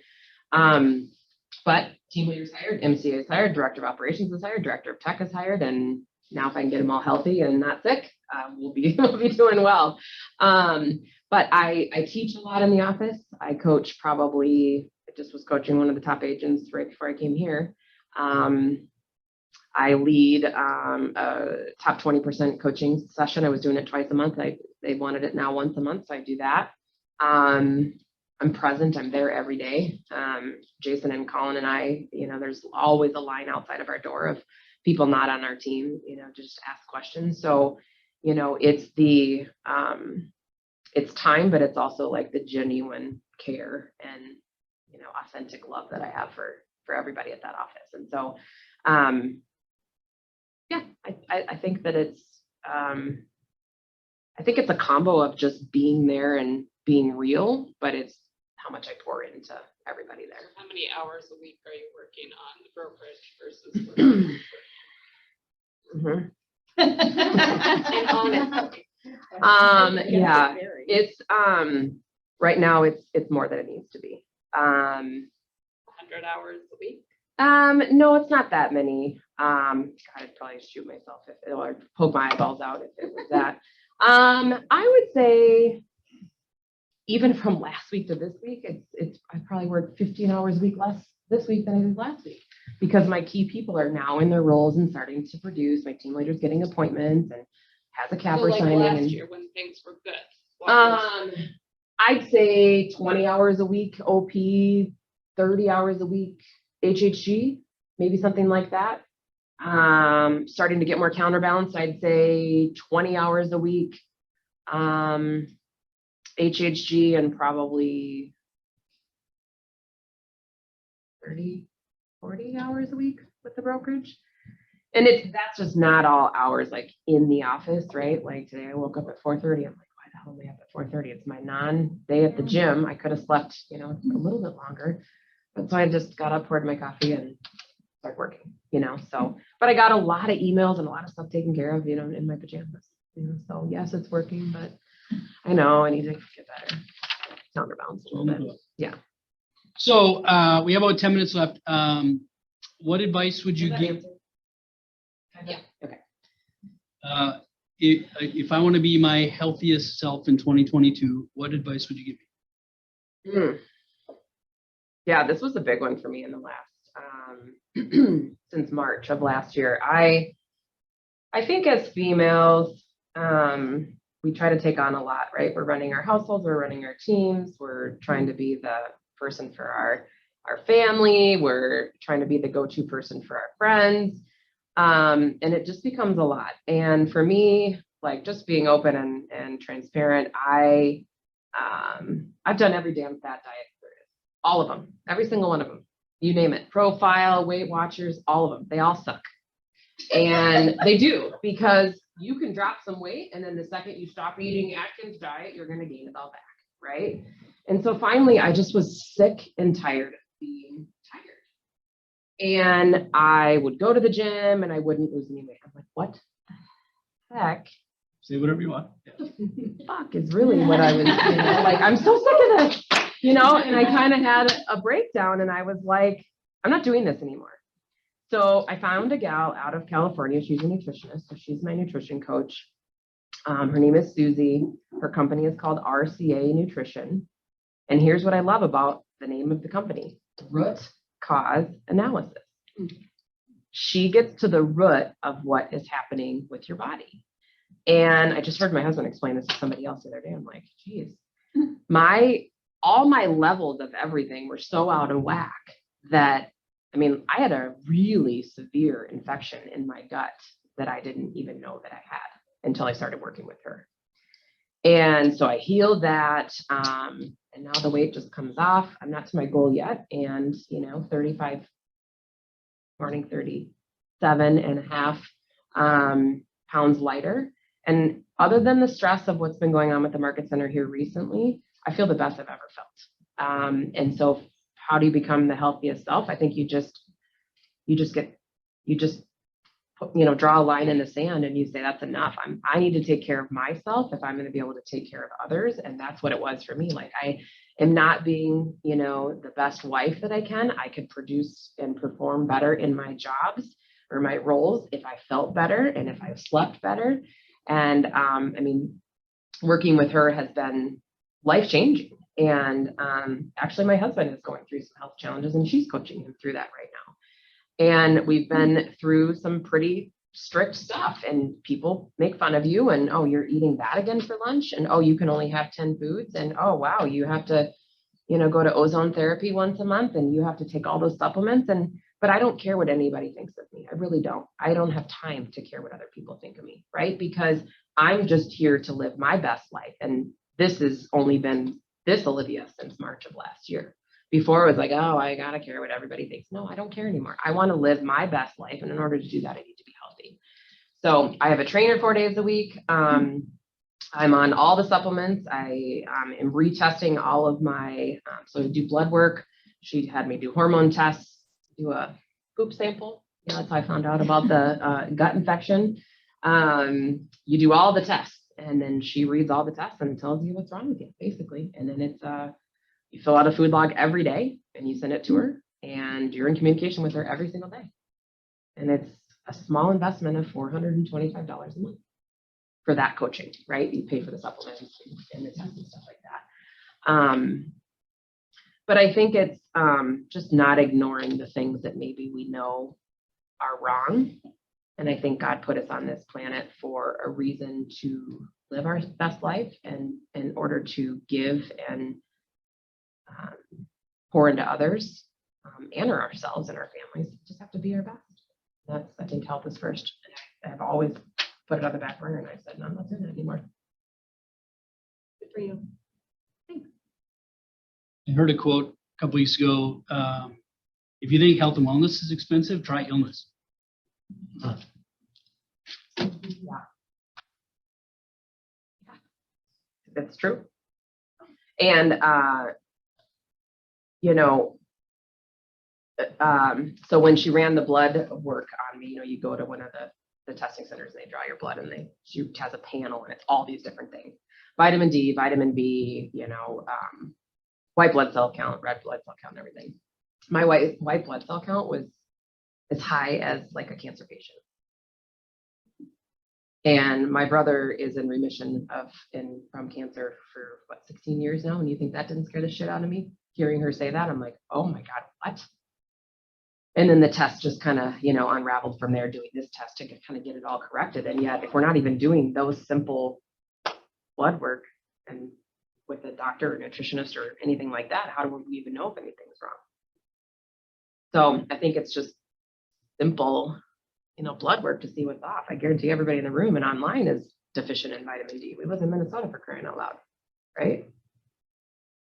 But team leaders hired, MCA is hired, director of operations is hired, director of tech is hired, and now if I can get them all healthy and not sick, we'll be doing well. But I teach a lot in the office. I coach probably, I just was coaching one of the top agents right before I came here. I lead a top 20% coaching session. I was doing it twice a month. They wanted it now once a month, so I do that. I'm present. I'm there every day. Jason and Colin and I, there's always a line outside of our door of people not on our team, just ask questions. So, it's the, it's time, but it's also like the genuine care and, authentic love that I have for everybody at that office. And so, yeah, I think that I think it's a combo of just being there and being real, but it's how much I pour into everybody there. How many hours a week are you working on the brokerage versus? working Mhm. in honesty? Yeah, it's, right now it's more than it needs to be. 100 hours a week? No, it's not that many. God, I'd probably shoot myself or poke my eyeballs out if it was that. I would say even from last week to this week, I probably worked 15 hours a week less this week than I did last week because my key people are now in their roles and starting to produce. My team leader's getting appointments and has a So capper like signing. last And year when things were good. what was- I'd say 20 hours a week OP, 30 hours a week HHG, maybe something like that. Starting to get more counterbalanced, I'd say 20 hours a week HHG and probably 30, 40 hours a week with the brokerage. And that's just not all hours like in the office, right? Like today I woke up at 4:30. I'm like, why the hell am I up at 4:30? It's my non-day at the gym. I could have slept, a little bit longer. But so I just got up, poured my coffee and started working, so, but I got a lot of emails and a lot of stuff taken care of, in my pajamas, so yes, it's working, but I know I need to get better, counterbalance a little bit. Yeah. So we have about 10 minutes left. What advice would you give? Yeah. Okay. If I want to be my healthiest self in 2022, what advice would you give me? Yeah, this was a big one for me in the last since March of last year. I think as females, we try to take on a lot, right? We're running our households, we're running our teams, we're trying to be the person for our family, we're trying to be the go-to person for our friends. And it just becomes a lot. And for me, like just being open and transparent, I've done every damn fat diet there is. All of them, every single one of them. You name it, Profile, Weight Watchers, all of them, they all suck. And they do, because you can drop some weight and then the second you stop eating Atkins diet, you're going to gain it all back, right? And so finally, I just was sick and tired of being tired. And I would go to the gym and I wouldn't lose any weight. I'm like, what the heck? Say whatever you want. Fuck is really what I was, like, I'm so sick of this, and I kind of had a breakdown and I was like, I'm not doing this anymore. So I found a gal out of California. She's a nutritionist. So she's my nutrition coach. Her name is Susie. Her company is called RCA Nutrition. And here's what I love about the name of the company: root cause analysis. She gets to the root of what is happening with your body. And I just heard my husband explain this to somebody else the other day. I'm like, geez, all my levels of everything were so out of whack that, I had a really severe infection in my gut that I didn't even know that I had until I started working with her. And so I healed that. And now the weight just comes off. I'm not to my goal yet. And, 37 and a half pounds lighter. And other than the stress of what's been going on with the market center here recently, I feel the best I've ever felt. And so how do you become the healthiest self? I think you just draw a line in the sand and you say, that's enough. I need to take care of myself if I'm going to be able to take care of others. And that's what it was for me. Like, I am not being, the best wife that I can. I could produce and perform better in my jobs or my roles if I felt better and if I slept better. And working with her has been life-changing. And actually my husband is going through some health challenges and she's coaching him through that right now. And we've been through some pretty strict stuff, and people make fun of you and, oh, you're eating that again for lunch, and oh, you can only have 10 foods, and oh wow, you have to go to ozone therapy once a month and you have to take all those supplements. But I don't care what anybody thinks of me. I really don't. I don't have time to care what other people think of me, right? Because I'm just here to live my best life. And this has only been this Olivia since March of last year, Before it was like, oh, I gotta care what everybody thinks. No, I don't care anymore. I want to live my best life. And in order to do that, I need to be healthy. So I have a trainer 4 days a week. I'm on all the supplements. I am retesting all of my, so I do blood work. She had me do hormone tests, do a poop sample. Yeah, that's how I found out about the gut infection. You do all the tests, and then she reads all the tests and tells you what's wrong with you, basically. And then it's you fill out a food log every day and you send it to her, and you're in communication with her every single day. And it's a small investment of $425 a month for that coaching, right? You pay for the supplements and the tests and stuff like that. But I think it's just not ignoring the things that maybe we know are wrong. And I think God put us on this planet for a reason to live our best life, and in order to give and pour into others and ourselves and our families, just have to be our best. That's, I think, health is first. And I've always put it on the back burner, and I said, no, I'm not doing that anymore. Good for you. I heard a quote a couple weeks ago. If you think health and wellness is expensive, try illness. That's true. And, so when she ran the blood work on me, you go to one of the testing centers and they draw your blood, and she has a panel and it's all these different things. Vitamin D, vitamin B, white blood cell count, red blood cell count, and everything. My white blood cell count was as high as like a cancer patient. And my brother is in remission from cancer for 16 years now. And you think that didn't scare the shit out of me? Hearing her say that, I'm like, oh my God, what? And then the test just kind of, unraveled from there, doing this test to kind of get it all corrected. And yet, if we're not even doing those simple blood work and with a doctor or nutritionist or anything like that, how do we even know if anything's wrong? So I think it's just simple, blood work to see what's off. I guarantee everybody in the room and online is deficient in vitamin D. We live in Minnesota, for crying out loud, right?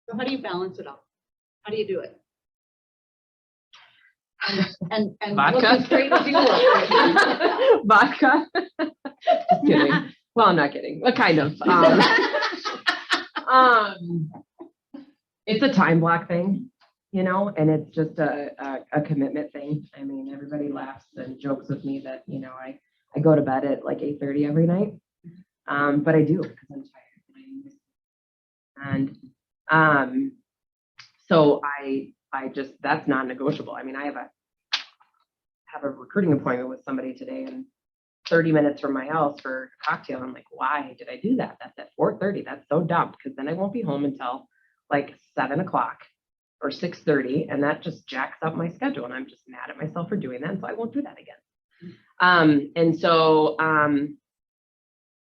So how do you balance it all? How do you do it? And Vodka? look as straight as you look. Vodka? Just kidding. Well, I'm not kidding, but kind of. It's a time block thing, and it's just a commitment thing. I mean, everybody laughs and jokes with me that, I go to bed at like 8:30 every night. But I do, because I'm tired. And so I just, that's non-negotiable. I mean, I have a recruiting appointment with somebody today, and 30 minutes from my house for a cocktail. I'm like, why did I do that? That's at 4:30. That's so dumb, because then I won't be home until like 7 o'clock or 6:30, and that just jacks up my schedule, and I'm just mad at myself for doing that, and so I won't do that again. And so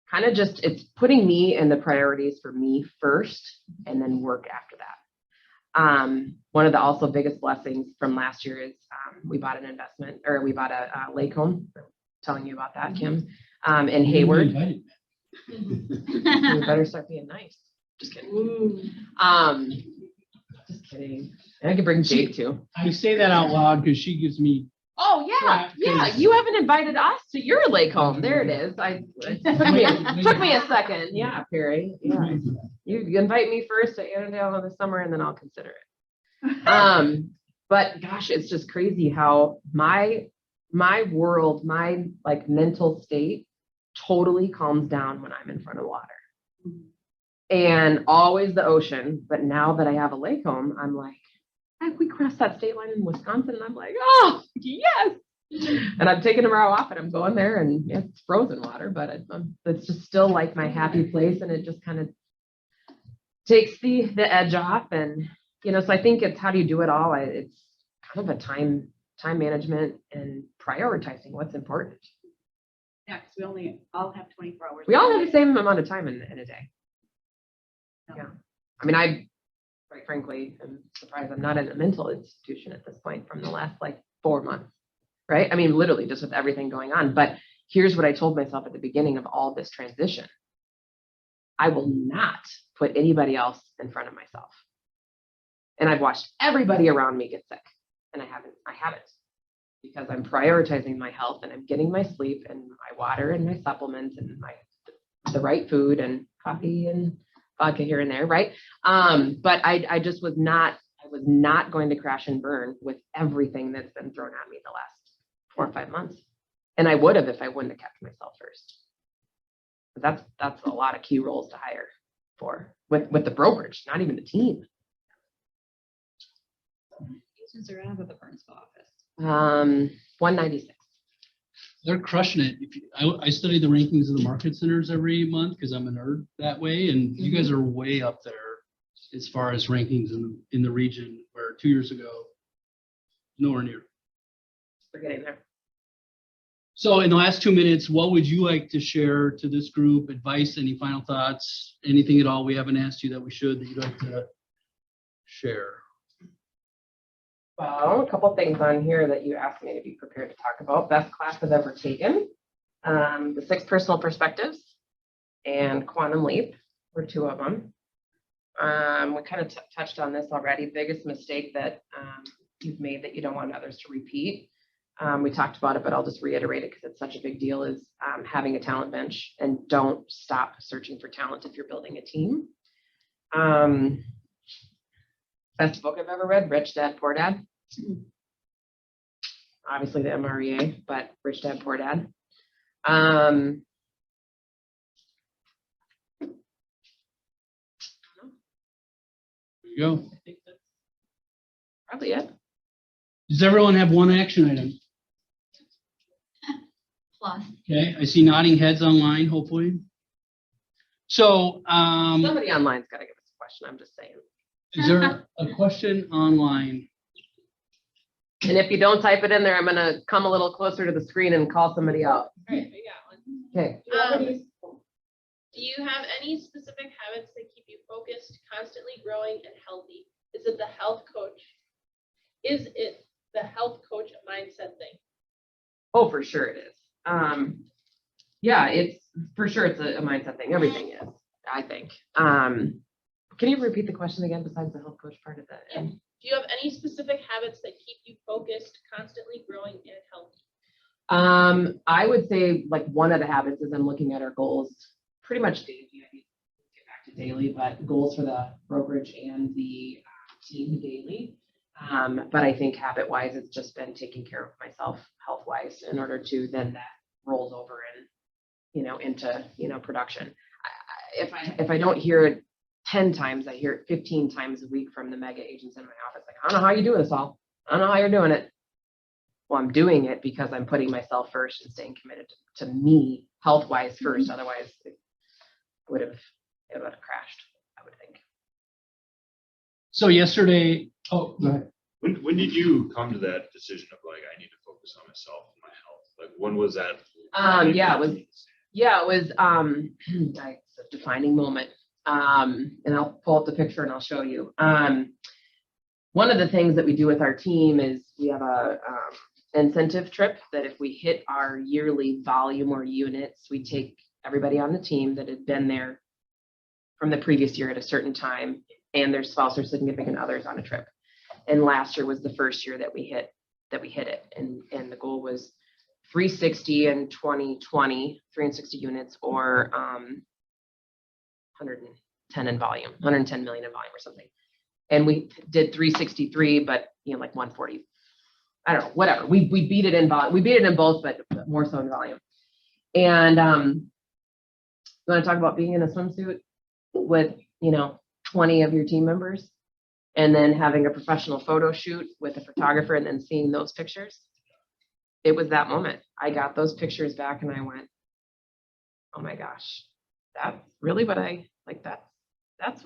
kind of just, it's putting me in the priorities for me first, and then work after that. One of the also biggest blessings from last year is we bought a lake home. Telling you about that, Kim, in Hayward. You better start being nice. Just kidding. Just kidding. And I could bring Jake too. I say that out loud because she gives me. Oh yeah. You haven't invited us to your lake home. There it is. It took me a second. Yeah, Perry. Yeah. You invite me first to Annandale in the summer, and then I'll consider it. But gosh, it's just crazy how my world, my like mental state totally calms down when I'm in front of water. And always the ocean. But now that I have a lake home, I'm like, we crossed that state line in Wisconsin, and I'm like, oh yes. And I'm taking tomorrow off, and I'm going there, and it's frozen water, but it's just still like my happy place, and it just kind of takes the edge off. And so I think it's, how do you do it all? It's kind of a time management and prioritizing what's important. Yeah, because we only all have 24 hours. We all have the same amount of time in a day. Yeah. I mean, I, quite frankly, am surprised I'm not in a mental institution at this point from the last like 4 months, right? I mean, literally just with everything going on. But here's what I told myself at the beginning of all this transition. I will not put anybody else in front of myself. And I've watched everybody around me get sick, and I haven't because I'm prioritizing my health and I'm getting my sleep and my water and my supplements and the right food and coffee and vodka here and there, right? But I just was not going to crash and burn with everything that's been thrown at me the last 4 or 5 months. And I would have if I wouldn't have kept myself first. But that's a lot of key roles to hire for with the brokerage, not even the team. Agents are out of the Burnsville office. 196. They're crushing it. I study the rankings of the market centers every month because I'm a nerd that way, and you guys are way up there as far as rankings in the region, where 2 years ago, nowhere near. We're getting there. So in the last 2 minutes, what would you like to share to this group? Advice, any final thoughts, anything at all we haven't asked you that we should, that you'd like to share? Well, a couple things on here that you asked me to be prepared to talk about. Best class I've ever taken. The 6 personal perspectives and quantum leap were 2 of them. We kind of touched on this already. Biggest mistake that you've made that you don't want others to repeat. We talked about it, but I'll just reiterate it because it's such a big deal, is having a talent bench, and don't stop searching for talent if you're building a team. Best book I've ever read, Rich Dad, Poor Dad. Obviously the MREA, but Rich Dad, Poor Dad. There you go. I think that's probably it. Does everyone have one action item? Plus. Okay, I see nodding heads online, hopefully. So, Somebody online's got to give us a question. I'm just saying. is there a question online? And if you don't type it in there, I'm going to come a little closer to the screen and call somebody out. All right, we got one. Okay. Do you have any specific habits that keep you focused, constantly growing and healthy? Is it the health coach? Is it the health coach mindset thing? Oh, for sure it is. Yeah, it's for sure it's a mindset thing. Everything is, I think. Can you repeat the question again besides the health coach part of that? Yeah. Do you have any specific habits that keep you focused, constantly growing and healthy? I would say like one of the habits is I'm looking at our goals pretty much daily. I need to get back to daily, but goals for the brokerage and the team daily. But I think habit wise, it's just been taking care of myself health wise in order to then that rolls over into production. If I don't hear it 10 times, I hear it 15 times a week from the mega agents in my office. Like, I don't know how you do this all. I don't know how you're doing it. Well, I'm doing it because I'm putting myself first and staying committed to me health wise first. Otherwise it would have crashed, I would think. So yesterday, go ahead. When did you come to that decision of like, I need to focus on myself and my health? Like, when was that? It was it's a defining moment. And I'll pull up the picture and I'll show you. One of the things that we do with our team is we have a incentive trip that if we hit our yearly volume or units, we take everybody on the team that had been there from the previous year at a certain time and their spouse or significant others on a trip. And last year was the first year that we hit it. And the goal was 360 in 2020, 360 units or 110 in volume, 110 million in volume or something. And we did 363, but like 140. I don't know, whatever. We beat it in volume. We beat it in both, but more so in volume. And you want to talk about being in a swimsuit with 20 of your team members and then having a professional photo shoot with a photographer and then seeing those pictures? It was that moment. I got those pictures back and I went, oh my gosh, that's really what I like. That's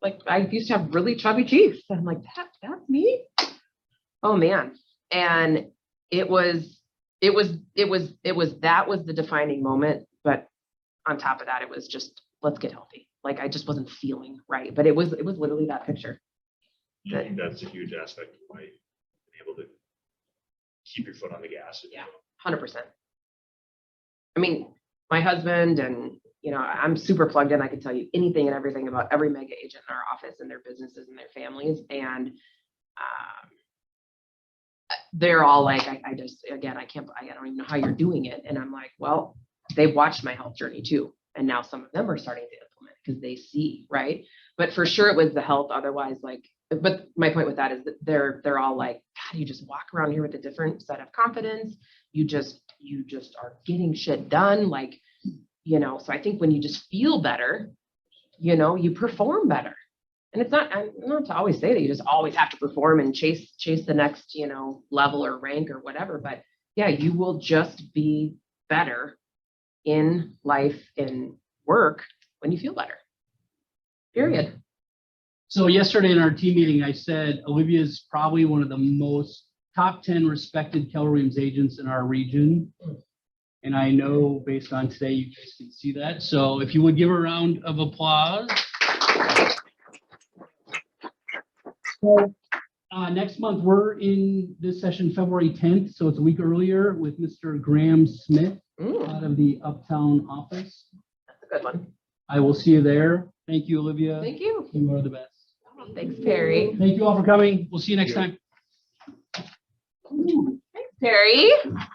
like, I used to have really chubby cheeks. And I'm like, that's me. Oh man. And that was the defining moment. But on top of that, it was just, let's get healthy. Like I just wasn't feeling right, but it was literally that picture. I think that's a huge aspect of why you're able to keep your foot on the gas. Yeah, 100%. I mean, my husband and I'm super plugged in. I can tell you anything and everything about every mega agent in our office and their businesses and their families. And they're all like, I just, again, I don't even know how you're doing it. And I'm like, well, they've watched my health journey too. And now some of them are starting to implement because they see, right? But for sure it was the health. Otherwise, like, but my point with that is that they're all like, God, you just walk around here with a different set of confidence. You just are getting shit done. Like, so I think when you just feel better, you perform better. And I'm not to always say that you just always have to perform and chase the next, level or rank or whatever. But yeah, you will just be better in life, in work when you feel better. Period. So yesterday in our team meeting, I said Olivia is probably one of the most top 10 respected Keller Williams agents in our region. And I know based on today, you guys can see that. So if you would give a round of applause. So next month, we're in this session February 10th. So it's a week earlier with Mr. Graham Smith out of the Uptown office. That's a good one. I will see you there. Thank you, Olivia. Thank you. You are the best. Thanks, Perry. Thank you all for coming. We'll see you next time. Thanks, Perry.